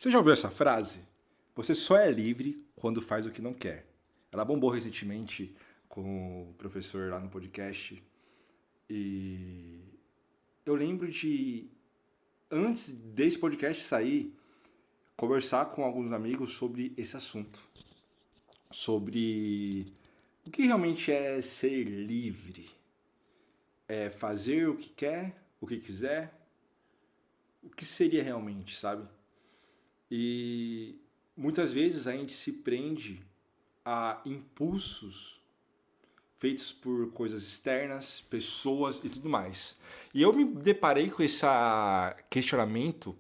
Você já ouviu essa frase? Você só é livre quando faz o que não quer. Ela bombou recentemente com o professor lá no podcast. E eu lembro de, antes desse podcast sair, conversar com alguns amigos sobre esse assunto. Sobre o que realmente é ser livre. É fazer o que quer, o que quiser. O que seria realmente, sabe? E muitas vezes a gente se prende a impulsos feitos por coisas externas, pessoas e tudo mais. E eu me deparei com esse questionamento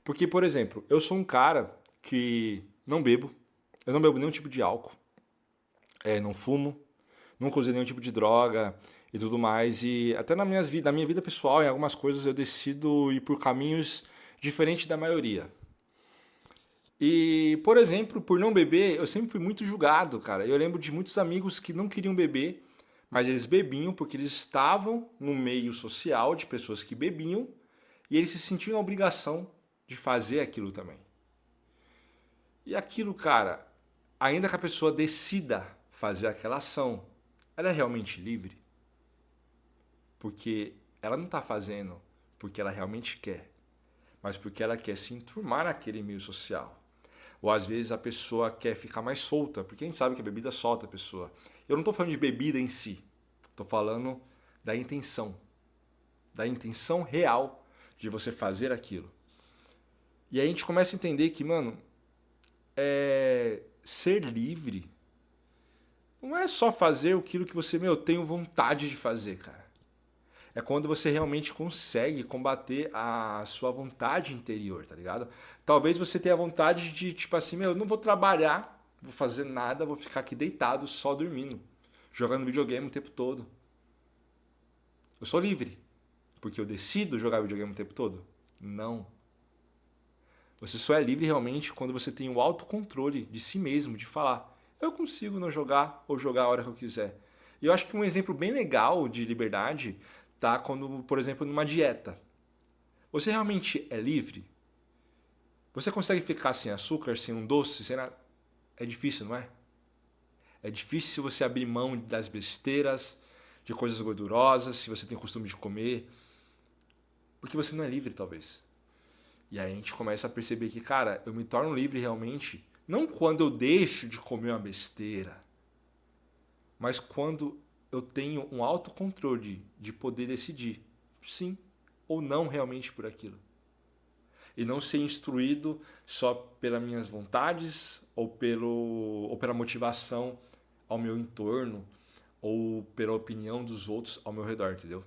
porque, por exemplo, eu sou um cara que não bebo, eu não bebo nenhum tipo de álcool, não fumo, nunca usei nenhum tipo de droga e tudo mais. E até na minha vida pessoal, em algumas coisas, eu decido ir por caminhos diferentes da maioria. E, por exemplo, por não beber, eu sempre fui muito julgado, cara. Eu lembro de muitos amigos que não queriam beber, mas eles bebiam porque eles estavam no meio social de pessoas que bebiam e eles se sentiam a obrigação de fazer aquilo também. E aquilo, cara, ainda que a pessoa decida fazer aquela ação, ela é realmente livre? Porque ela não está fazendo porque ela realmente quer, mas porque ela quer se enturmar naquele meio social. Ou às vezes a pessoa quer ficar mais solta, porque a gente sabe que a bebida solta a pessoa. Eu não estou falando de bebida em si, estou falando da intenção real de você fazer aquilo. E aí a gente começa a entender que, mano, ser livre não é só fazer aquilo que você, tenho vontade de fazer, cara. É quando você realmente consegue combater a sua vontade interior, tá ligado? Talvez você tenha vontade de, tipo assim, eu não vou trabalhar, vou fazer nada, vou ficar aqui deitado, só dormindo, jogando videogame o tempo todo. Eu sou livre, porque eu decido jogar videogame o tempo todo? Não. Você só é livre realmente quando você tem o autocontrole de si mesmo, de falar, eu consigo não jogar ou jogar a hora que eu quiser. E eu acho que um exemplo bem legal de liberdade tá quando, por exemplo, numa dieta. Você realmente é livre? Você consegue ficar sem açúcar, sem um doce, sem nada? É difícil, não é? É difícil você abrir mão das besteiras, de coisas gordurosas, se você tem costume de comer, porque você não é livre, talvez. E aí a gente começa a perceber que, cara, eu me torno livre realmente, não quando eu deixo de comer uma besteira, mas quando eu tenho um autocontrole de poder decidir sim ou não realmente por aquilo. E não ser instruído só pelas minhas vontades ou pela motivação ao meu entorno ou pela opinião dos outros ao meu redor, entendeu?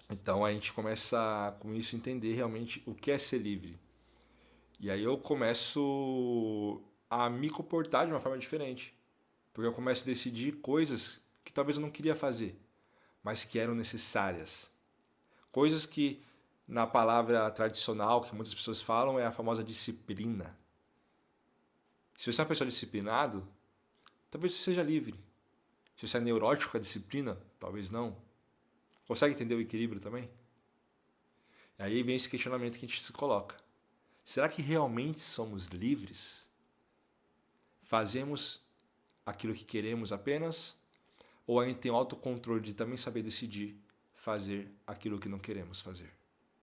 Então a gente começa com isso a entender realmente o que é ser livre. E aí eu começo a me comportar de uma forma diferente. Porque eu começo a decidir coisas que talvez eu não queria fazer, mas que eram necessárias. Coisas que na palavra tradicional que muitas pessoas falam é a famosa disciplina. Se você é uma pessoa disciplinado, talvez você seja livre. Se você é neurótico com a disciplina, talvez não. Consegue entender o equilíbrio também? E aí vem esse questionamento que a gente se coloca. Será que realmente somos livres? Fazemos aquilo que queremos apenas? Ou a gente tem o autocontrole de também saber decidir fazer aquilo que não queremos fazer?